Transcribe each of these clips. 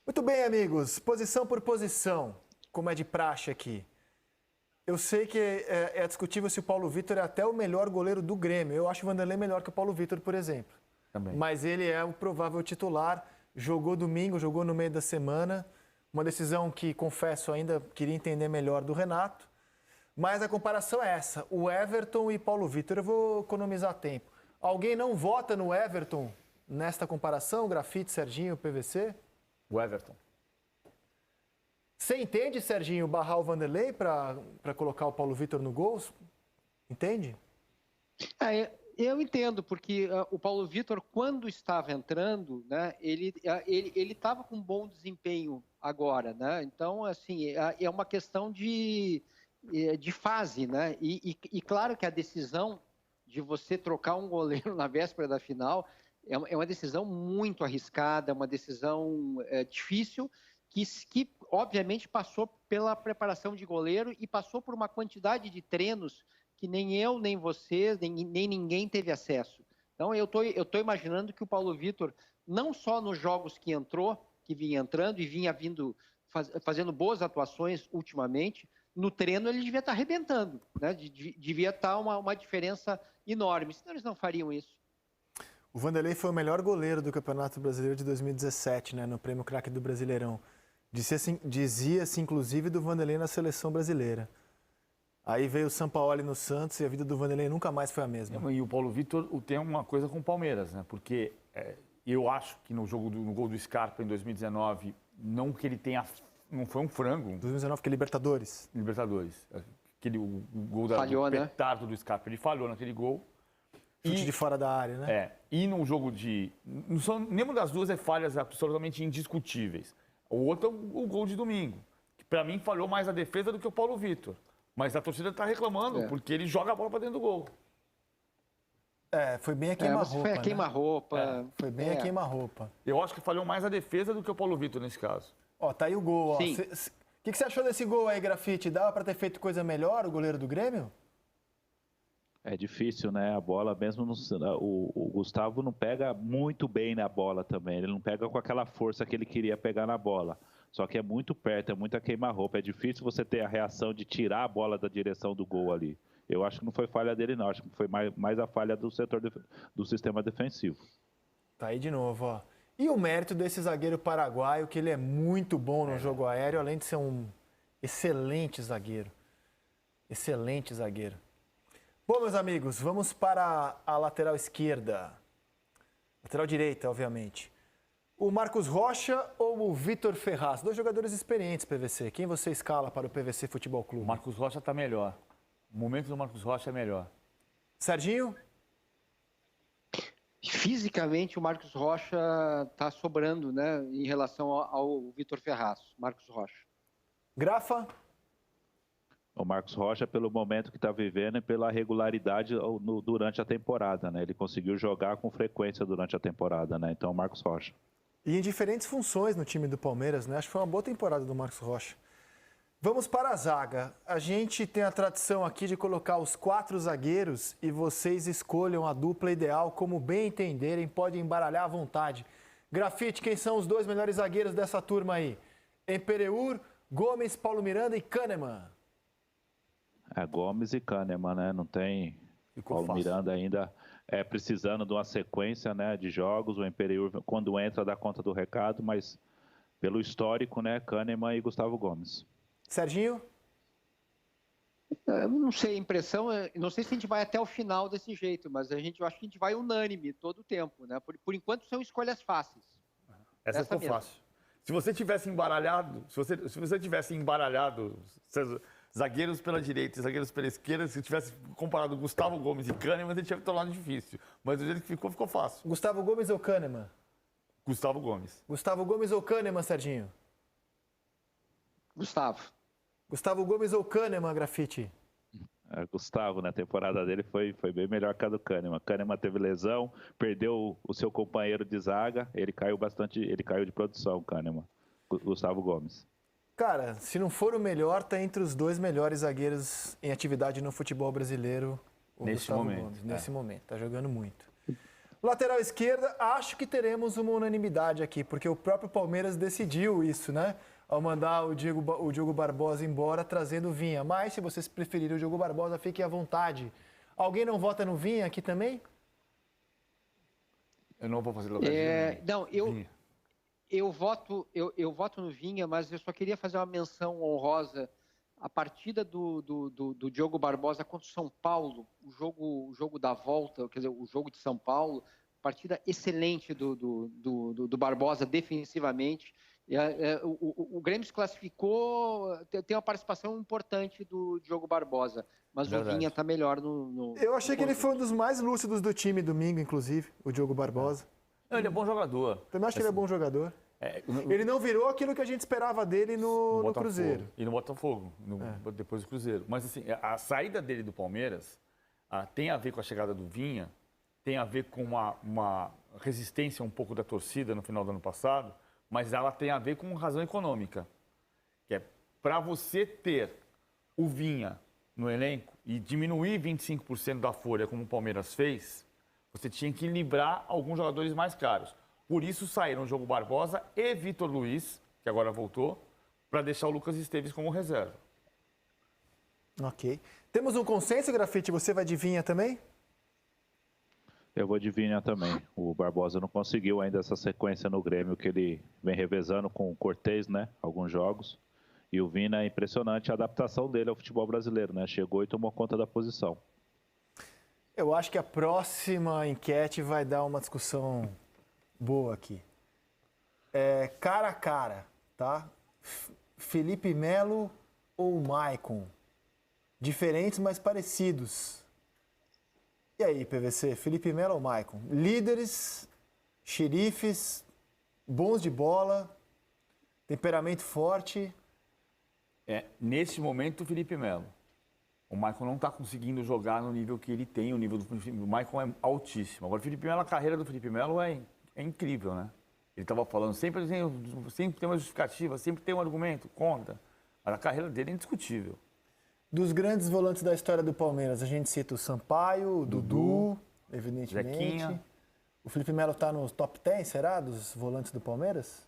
Muito bem, amigos. Posição por posição, como é de praxe aqui. Eu sei que é discutível se o Paulo Vitor é até o melhor goleiro do Grêmio. Eu acho o Vanderlei melhor que o Paulo Vitor, por exemplo. Também. Mas ele é o provável titular. Jogou domingo, jogou no meio da semana. Uma decisão que, confesso, ainda queria entender melhor do Renato. Mas a comparação é essa. O Everton e Paulo Vitor. Eu vou economizar tempo. Alguém não vota no Everton nesta comparação? Grafite, Serginho, PVC? O Everton. Você entende, Serginho, barrar o Vanderlei para colocar o Paulo Vitor no gol? Entende? Eu entendo, porque o Paulo Vitor, quando estava entrando, né, ele estava com um bom desempenho agora, né? Então, assim, é uma questão de fase, né? E claro que a decisão de você trocar um goleiro na véspera da final é uma decisão muito arriscada, uma decisão difícil, que obviamente passou pela preparação de goleiro e passou por uma quantidade de treinos que nem eu, nem você, nem ninguém teve acesso. Então, eu tô imaginando que o Paulo Vitor, não só nos jogos que vinha entrando e vinha fazendo boas atuações ultimamente, no treino ele devia estar arrebentando, né? Devia estar uma diferença enorme, senão eles não fariam isso. O Vanderlei foi o melhor goleiro do Campeonato Brasileiro de 2017, né, no Prêmio Craque do Brasileirão. Dizia-se, inclusive, do Vanderlei na seleção brasileira. Aí veio o Sampaoli no Santos e a vida do Vanderlei nunca mais foi a mesma. E o Paulo Vitor tem uma coisa com o Palmeiras, né? Porque eu acho que no gol do Scarpa em 2019, não que ele tenha... Não foi um frango. 2019, que é Libertadores. Libertadores. O gol falhou, do petardo do Scarpa, ele falhou naquele gol. Chute de fora da área, né? E num jogo de... Nenhuma das duas é falhas absolutamente indiscutíveis. O outro é o gol de domingo, que para mim falhou mais a defesa do que o Paulo Vitor. Mas a torcida está reclamando, porque ele joga a bola para dentro do gol. Foi bem a queima-roupa. Foi a queima-roupa. Foi bem a queima-roupa. Eu acho que falhou mais a defesa do que o Paulo Vitor nesse caso. Ó, tá aí o gol. Sim. O que você achou desse gol aí, Grafite? Dava para ter feito coisa melhor, o goleiro do Grêmio? É difícil, né? A bola mesmo... O Gustavo não pega muito bem na bola também. Ele não pega com aquela força que ele queria pegar na bola. Só que é muito perto, é muita queima-roupa. É difícil você ter a reação de tirar a bola da direção do gol ali. Eu acho que não foi falha dele, não. Acho que foi mais a falha do setor do sistema defensivo. Tá aí de novo, ó. E o mérito desse zagueiro paraguaio, que ele é muito bom no jogo aéreo, além de ser um excelente zagueiro. Excelente zagueiro. Bom, meus amigos, vamos para a lateral esquerda. Lateral direita, obviamente. O Marcos Rocha ou o Vitor Ferraz? Dois jogadores experientes, PVC. Quem você escala para o PVC Futebol Clube? O Marcos Rocha está melhor. O momento do Marcos Rocha é melhor. Serginho? Fisicamente, o Marcos Rocha está sobrando, né, em relação ao Vitor Ferraz. Marcos Rocha. Grafa? O Marcos Rocha, pelo momento que está vivendo e pela regularidade durante a temporada, né? Ele conseguiu jogar com frequência durante a temporada, né? Então, o Marcos Rocha. E em diferentes funções no time do Palmeiras, né? Acho que foi uma boa temporada do Marcos Rocha. Vamos para a zaga. A gente tem a tradição aqui de colocar os 4 zagueiros e vocês escolham a dupla ideal como bem entenderem, podem embaralhar à vontade. Grafite, quem são os 2 melhores zagueiros dessa turma aí? Empereur, Gomes, Paulo Miranda e Kahneman. Gomes e Kahneman, né? Não tem... Paulo Miranda ainda precisando de uma sequência, né, de jogos. O Empereur, quando entra, dá conta do recado, mas pelo histórico, né, Kahneman e Gustavo Gomes. Serginho? Eu não sei, a impressão, não sei se a gente vai até o final desse jeito, mas eu acho que a gente vai unânime todo o tempo, né? Por enquanto são escolhas fáceis. Essa ficou fácil. Se você tivesse embaralhado, zagueiros pela direita e zagueiros pela esquerda, se tivesse comparado Gustavo Gomes e Kahneman, você tinha tornado difícil. Mas do jeito que ficou fácil. Gustavo Gomes ou Kahneman? Gustavo Gomes. Gustavo Gomes ou Kahneman, Serginho? Gustavo. Gustavo Gomes ou Kahneman, Grafite? Gustavo, na temporada dele, foi bem melhor que a do Kahneman. Kahneman teve lesão, perdeu o seu companheiro de zaga, ele caiu de produção, Kahneman. Gustavo Gomes. Cara, se não for o melhor, tá entre os 2 melhores zagueiros em atividade no futebol brasileiro. Nesse momento. Gomes, nesse momento, tá jogando muito. Lateral esquerda, acho que teremos uma unanimidade aqui, porque o próprio Palmeiras decidiu isso, né? Ao mandar o Diogo Barbosa embora, trazendo o Vinha. Mas, se vocês preferirem o Diogo Barbosa, fiquem à vontade. Alguém não vota no Vinha aqui também? Eu não vou fazer logadinha. Não, eu voto no Vinha, mas eu só queria fazer uma menção honrosa. A partida do Diogo Barbosa contra o São Paulo, o jogo da volta, quer dizer, o jogo de São Paulo, partida excelente do Barbosa defensivamente. O Grêmio se classificou, tem uma participação importante do Diogo Barbosa, mas Verdade. o Vinha está melhor no... Eu achei que ele foi um dos mais lúcidos do time domingo, inclusive, o Diogo Barbosa. Não, ele é bom jogador. Também acho que ele é bom jogador. Ele não virou aquilo que a gente esperava dele no Cruzeiro. E no Botafogo, depois do Cruzeiro. Mas assim, a saída dele do Palmeiras tem a ver com a chegada do Vinha, tem a ver com uma resistência um pouco da torcida no final do ano passado, mas ela tem a ver com razão econômica. Que é para você ter o Vinha no elenco e diminuir 25% da folha, como o Palmeiras fez, você tinha que livrar alguns jogadores mais caros. Por isso saíram o Diogo Barbosa e Vitor Luiz, que agora voltou, para deixar o Lucas Esteves como reserva. Ok. Temos um consenso, Grafite? Você vai de Vinha também? Eu vou de Vinha também. O Barbosa não conseguiu ainda essa sequência no Grêmio, que ele vem revezando com o Cortez, né? Alguns jogos. E o Vinha é impressionante a adaptação dele ao futebol brasileiro, né? Chegou e tomou conta da posição. Eu acho que a próxima enquete vai dar uma discussão boa aqui. Cara a cara, tá? Felipe Melo ou Maicon? Diferentes, mas parecidos. E aí, PVC? Felipe Melo ou Maicon? Líderes, xerifes, bons de bola, temperamento forte. Neste momento, o Felipe Melo. O Maicon não está conseguindo jogar no nível que ele tem, o nível do Maicon é altíssimo. Agora, o Felipe Melo, a carreira do Felipe Melo é incrível, né? Ele estava falando, sempre tem uma justificativa, sempre tem um argumento contra. Mas a carreira dele é indiscutível. Dos grandes volantes da história do Palmeiras, a gente cita o Sampaio, o Dudu, evidentemente. Zequinha. O Felipe Melo está no top 10, será, dos volantes do Palmeiras?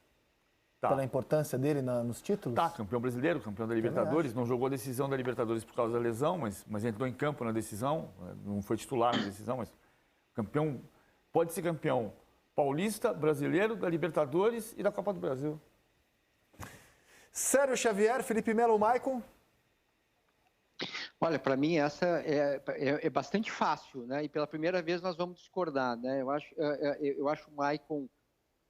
Tá. Pela importância dele nos títulos? Tá, campeão brasileiro, campeão da Libertadores. Não jogou a decisão da Libertadores por causa da lesão, mas entrou em campo na decisão. Não foi titular na decisão, mas campeão, pode ser campeão paulista, brasileiro, da Libertadores e da Copa do Brasil. Sérgio Xavier, Felipe Melo ou Maicon? Olha, para mim essa é bastante fácil, né? E pela primeira vez nós vamos discordar, né? Eu acho o Maicon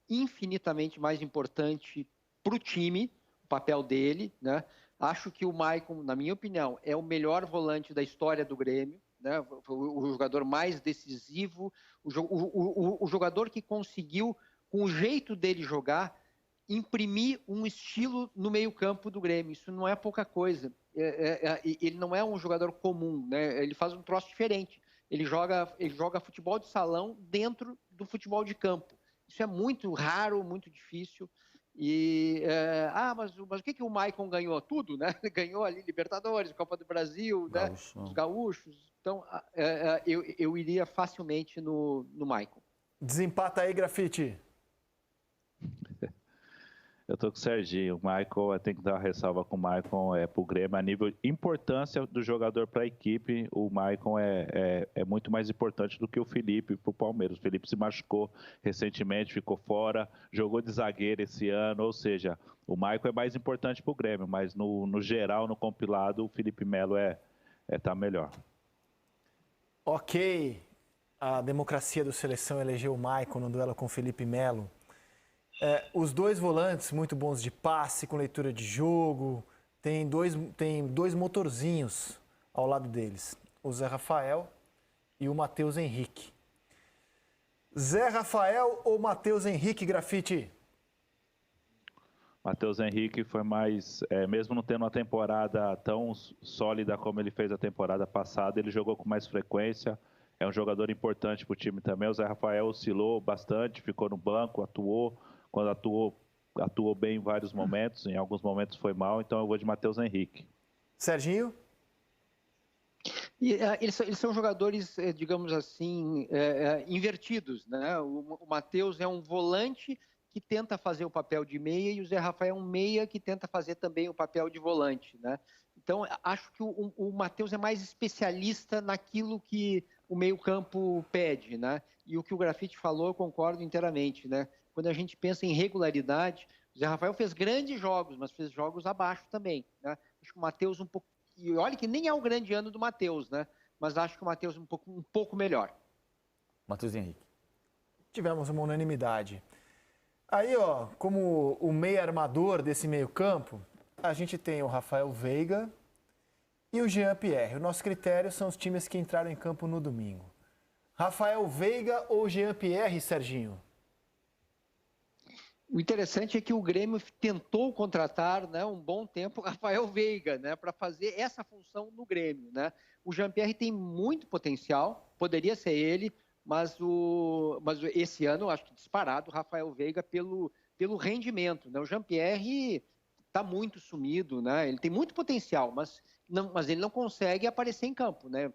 infinitamente mais importante para o time, o papel dele, né? Acho que o Maicon, na minha opinião, é o melhor volante da história do Grêmio, né? O jogador mais decisivo, o jogador que conseguiu, com o jeito dele jogar, imprimir um estilo no meio-campo do Grêmio. Isso não é pouca coisa. Ele não é um jogador comum, né? Ele faz um troço diferente. Ele joga futebol de salão dentro do futebol de campo. Isso é muito raro, muito difícil. Mas o que o Maicon ganhou? Tudo, né? Ganhou ali Libertadores, Copa do Brasil, né? Os gaúchos. Então, eu iria facilmente no Maicon. Desempata aí, Grafite. Eu tô com o Serginho. O Maicon, tem que dar uma ressalva com o Maicon pro Grêmio. A nível de importância do jogador para a equipe, o Maicon é muito mais importante do que o Felipe para o Palmeiras. O Felipe se machucou recentemente, ficou fora, jogou de zagueiro esse ano. Ou seja, o Maicon é mais importante para o Grêmio, mas no geral, no compilado, o Felipe Melo tá melhor. Ok. A democracia do Seleção elegeu o Maicon no duelo com o Felipe Melo. Os dois volantes muito bons de passe, com leitura de jogo, tem dois motorzinhos ao lado deles, o Zé Rafael e o Matheus Henrique. Zé Rafael ou Matheus Henrique, Grafite? Matheus Henrique foi mais, mesmo não tendo uma temporada tão sólida como ele fez a temporada passada, ele jogou com mais frequência, é um jogador importante para o time também. O Zé Rafael oscilou bastante, ficou no banco, atuou. Quando atuou bem em vários momentos, em alguns momentos foi mal, então eu vou de Matheus Henrique. Serginho? E, eles são jogadores, digamos assim, invertidos, né? O Matheus é um volante que tenta fazer o papel de meia e o Zé Rafael é um meia que tenta fazer também o papel de volante, né? Então, acho que o Matheus é mais especialista naquilo que o meio-campo pede, né? E o que o Grafite falou, eu concordo inteiramente, né? Quando a gente pensa em regularidade, o Zé Rafael fez grandes jogos, mas fez jogos abaixo também, né? Acho que o Matheus um pouco... E olha que nem é o grande ano do Matheus, né? Mas acho que o Matheus um pouco melhor. Matheus Henrique. Tivemos uma unanimidade. Aí, ó, como o meio armador desse meio-campo, a gente tem o Rafael Veiga e o Jean Pierre. O nosso critério são os times que entraram em campo no domingo. Rafael Veiga ou Jean Pierre, Serginho? O interessante é que o Grêmio tentou contratar, né, um bom tempo o Rafael Veiga, né, para fazer essa função no Grêmio, né? O Jean-Pierre tem muito potencial, poderia ser ele, mas esse ano, acho que disparado, o Rafael Veiga pelo rendimento, né? O Jean-Pierre está muito sumido, né? Ele tem muito potencial, mas ele não consegue aparecer em campo, né?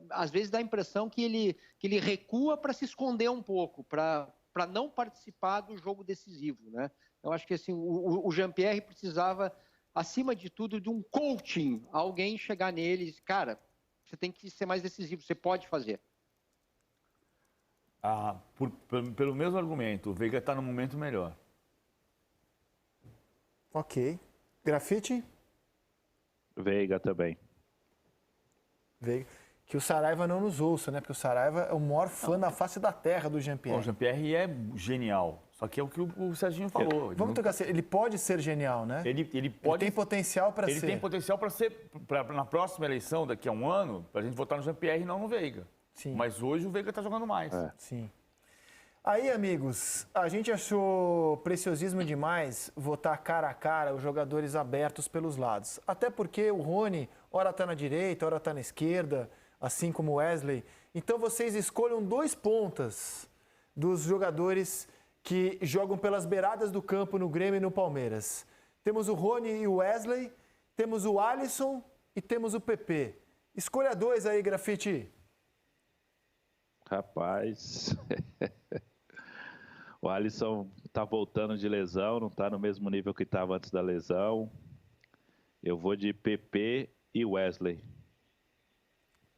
Às vezes dá a impressão que ele recua para se esconder um pouco, para não participar do jogo decisivo, né? Eu acho que assim, o Jean-Pierre precisava, acima de tudo, de um coaching, alguém chegar nele e dizer, cara, você tem que ser mais decisivo, você pode fazer. Pelo mesmo argumento, o Veiga está no momento melhor. Ok. Grafite? Veiga também. Veiga. Que o Saraiva não nos ouça, né? Porque o Saraiva é o maior fã na face da terra do Jean-Pierre. O Jean-Pierre é genial, só que é o que o Serginho falou. Vamos tocar assim, ele pode ser genial, né? Ele tem potencial para ser. Ele tem potencial para ser, na próxima eleição, daqui a um ano, para a gente votar no Jean-Pierre e não no Veiga. Sim. Mas hoje o Veiga está jogando mais. Sim. Aí, amigos, a gente achou preciosismo demais votar cara a cara os jogadores abertos pelos lados. Até porque o Rony, ora está na direita, ora está na esquerda, assim como o Wesley. Então, vocês escolham 2 pontas dos jogadores que jogam pelas beiradas do campo no Grêmio e no Palmeiras. Temos o Rony e o Wesley, temos o Alisson e temos o PP. Escolha 2 aí, Grafite. Rapaz, o Alisson está voltando de lesão, não está no mesmo nível que estava antes da lesão. Eu vou de PP e Wesley.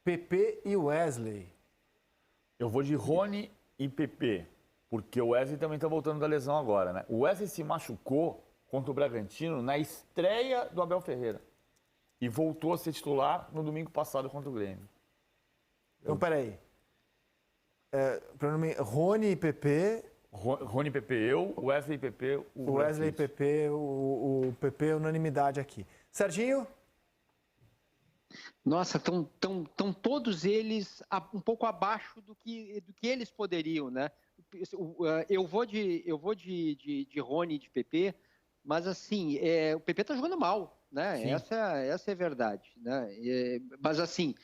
PP e Wesley. Eu vou de Rony e PP, porque o Wesley também está voltando da lesão agora, né? O Wesley se machucou contra o Bragantino na estreia do Abel Ferreira e voltou a ser titular no domingo passado contra o Grêmio. Então, peraí. Rony e PP. Rony e PP, eu, Wesley e PP, o Wesley e PP, o PP unanimidade aqui. Serginho? Nossa, estão todos eles um pouco abaixo do que eles poderiam, né? Eu vou de Rony e de PP, mas assim, o PP está jogando mal, né? Essa é a verdade, né? Mas assim,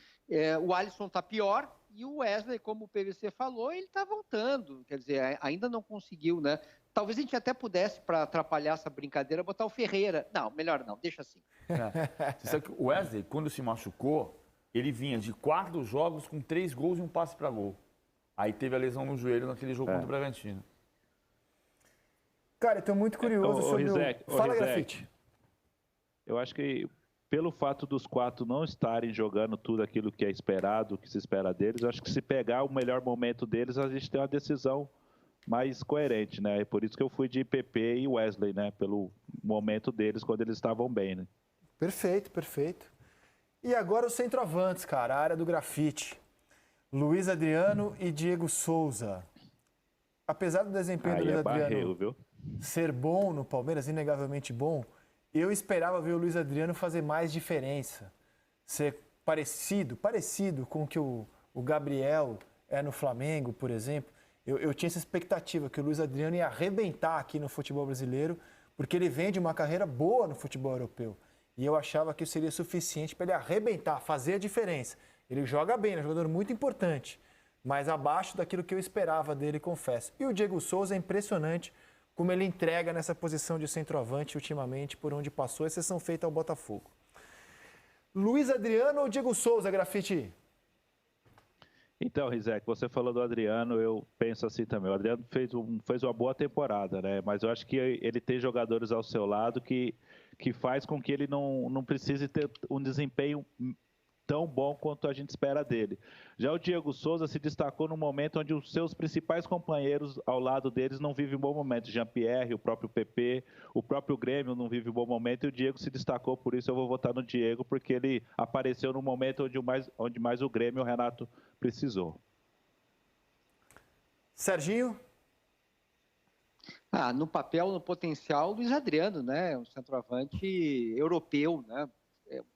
o Alisson está pior e o Wesley, como o PVC falou, ele está voltando, quer dizer, ainda não conseguiu, né? Talvez a gente até pudesse, para atrapalhar essa brincadeira, botar o Ferreira. Não, melhor não, deixa assim. Você sabe que o Wesley, quando se machucou, ele vinha de 4 jogos com 3 gols e um passe para gol. Aí teve a lesão no joelho naquele jogo contra o Bragantino. Cara, eu estou muito curioso sobre Rizek, Fala, Grafite. Eu acho que pelo fato dos 4 não estarem jogando tudo aquilo que é esperado, que se espera deles, eu acho que se pegar o melhor momento deles, a gente tem uma decisão mais coerente, né? É por isso que eu fui de PP e Wesley, né? Pelo momento deles, quando eles estavam bem, né? Perfeito, perfeito. E agora os centroavantes, cara, a área do Grafite. Luiz Adriano e Diego Souza. Apesar do desempenho do Luiz Adriano ser bom no Palmeiras, inegavelmente bom, eu esperava ver o Luiz Adriano fazer mais diferença. Ser parecido com o que o Gabriel é no Flamengo, por exemplo. Eu tinha essa expectativa que o Luiz Adriano ia arrebentar aqui no futebol brasileiro, porque ele vem de uma carreira boa no futebol europeu. E eu achava que isso seria suficiente para ele arrebentar, fazer a diferença. Ele joga bem, é um jogador muito importante, mas abaixo daquilo que eu esperava dele, confesso. E o Diego Souza é impressionante como ele entrega nessa posição de centroavante ultimamente, por onde passou, exceção feita ao Botafogo. Luiz Adriano ou Diego Souza, Grafite? Então, Rizek, você falou do Adriano, eu penso assim também. O Adriano fez uma boa temporada, né? Mas eu acho que ele tem jogadores ao seu lado que faz com que ele não precise ter um desempenho tão bom quanto a gente espera dele. Já o Diego Souza se destacou no momento onde os seus principais companheiros ao lado deles não vivem um bom momento. Jean-Pierre, o próprio PP, o próprio Grêmio não vive um bom momento e o Diego se destacou, por isso eu vou votar no Diego, porque ele apareceu no momento onde mais o Grêmio e o Renato precisou. Serginho? No papel, no potencial, Luiz Adriano, né? Um centroavante europeu, né?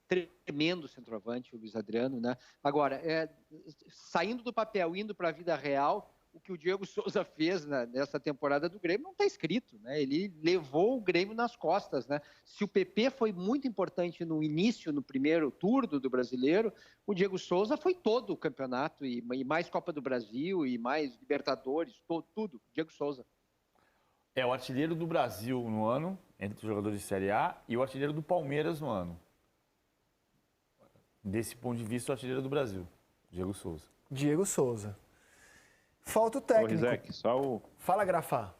Tremendo centroavante, o Luiz Adriano, né? Agora, saindo do papel, indo para a vida real, o que o Diego Souza fez nessa temporada do Grêmio não está escrito, né? Ele levou o Grêmio nas costas, né? Se o PP foi muito importante no início, no primeiro turno do Brasileiro, o Diego Souza foi todo o campeonato e mais Copa do Brasil e mais Libertadores, tudo, Diego Souza. É o artilheiro do Brasil no ano, entre os jogadores de Série A, e o artilheiro do Palmeiras no ano. Desse ponto de vista, o artilheiro do Brasil, Diego Souza. Diego Souza. Falta o técnico. Ô, Rizek, Fala, Grafá.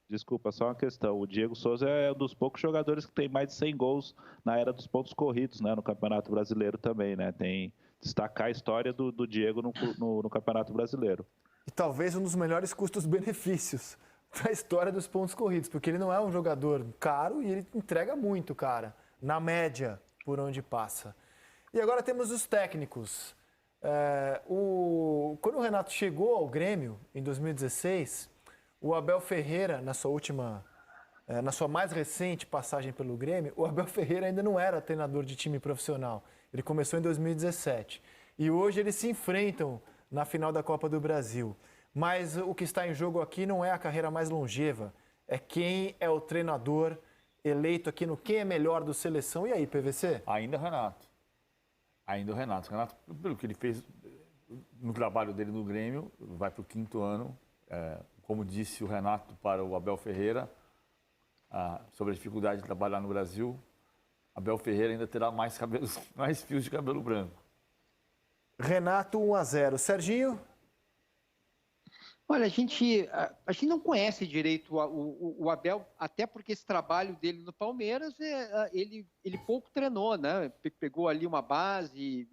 Desculpa, só uma questão. O Diego Souza é um dos poucos jogadores que tem mais de 100 gols na era dos pontos corridos, né? No Campeonato Brasileiro também, né? Tem destacar a história do Diego no Campeonato Brasileiro. E talvez um dos melhores custos-benefícios da história dos pontos corridos, porque ele não é um jogador caro e ele entrega muito, cara, na média, por onde passa. E agora temos os técnicos. Quando o Renato chegou ao Grêmio, em 2016, o Abel Ferreira, na sua mais recente passagem pelo Grêmio, o Abel Ferreira ainda não era treinador de time profissional. Ele começou em 2017. E hoje eles se enfrentam na final da Copa do Brasil. Mas o que está em jogo aqui não é a carreira mais longeva, é quem é o treinador eleito aqui no quem é melhor do Seleção. E aí, PVC? Ainda Renato. Ainda o Renato. Renato, pelo que ele fez no trabalho dele no Grêmio, vai para o 5º ano. Como disse o Renato para o Abel Ferreira, sobre a dificuldade de trabalhar no Brasil, Abel Ferreira ainda terá mais fios de cabelo branco. Renato 1-0. Serginho? Olha, a gente não conhece direito o Abel, até porque esse trabalho dele no Palmeiras, ele pouco treinou, né? Pegou ali uma base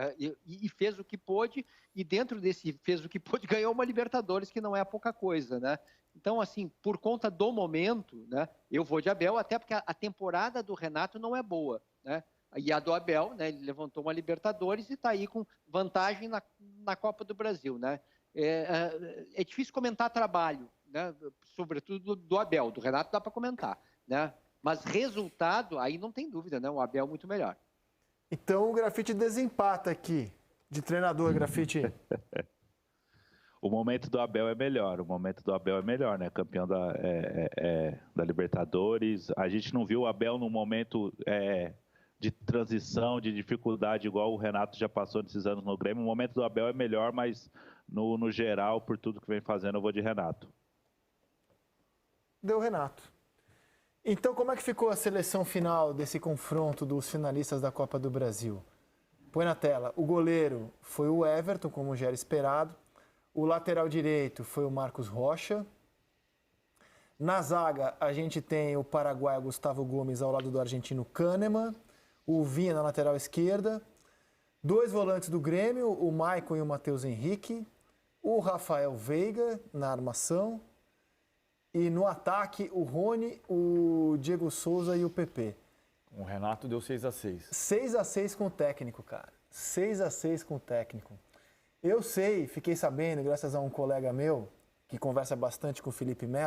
e fez o que pôde, e dentro desse fez o que pôde, ganhou uma Libertadores, que não é pouca coisa, né? Então, assim, por conta do momento, né, eu vou de Abel, até porque a temporada do Renato não é boa, né? E a do Abel, né, ele levantou uma Libertadores e está aí com vantagem na Copa do Brasil, né? É difícil comentar trabalho, né? Sobretudo do Abel. Do Renato dá para comentar, né? Mas resultado, aí não tem dúvida, né? O Abel é muito melhor. Então o Grafite desempata aqui, de treinador, Grafite. O momento do Abel é melhor, né? Campeão da Libertadores. A gente não viu o Abel num momento de transição, de dificuldade, igual o Renato já passou nesses anos no Grêmio. O momento do Abel é melhor, mas no geral, por tudo que vem fazendo, eu vou de Renato. Deu Renato. Então, como é que ficou a seleção final desse confronto dos finalistas da Copa do Brasil? Põe na tela. O goleiro foi o Everton, como já era esperado. O lateral direito foi o Marcos Rocha. Na zaga, a gente tem o paraguaio Gustavo Gomes ao lado do argentino Kahneman. O Vinha na lateral esquerda. 2 volantes do Grêmio, o Maicon e o Matheus Henrique. O Rafael Veiga na armação. E no ataque, o Rony, o Diego Souza e o PP. O Renato deu 6-6. 6-6 com o técnico, cara. 6-6 com o técnico. Eu sei, fiquei sabendo, graças a um colega meu, que conversa bastante com o Felipe Melo,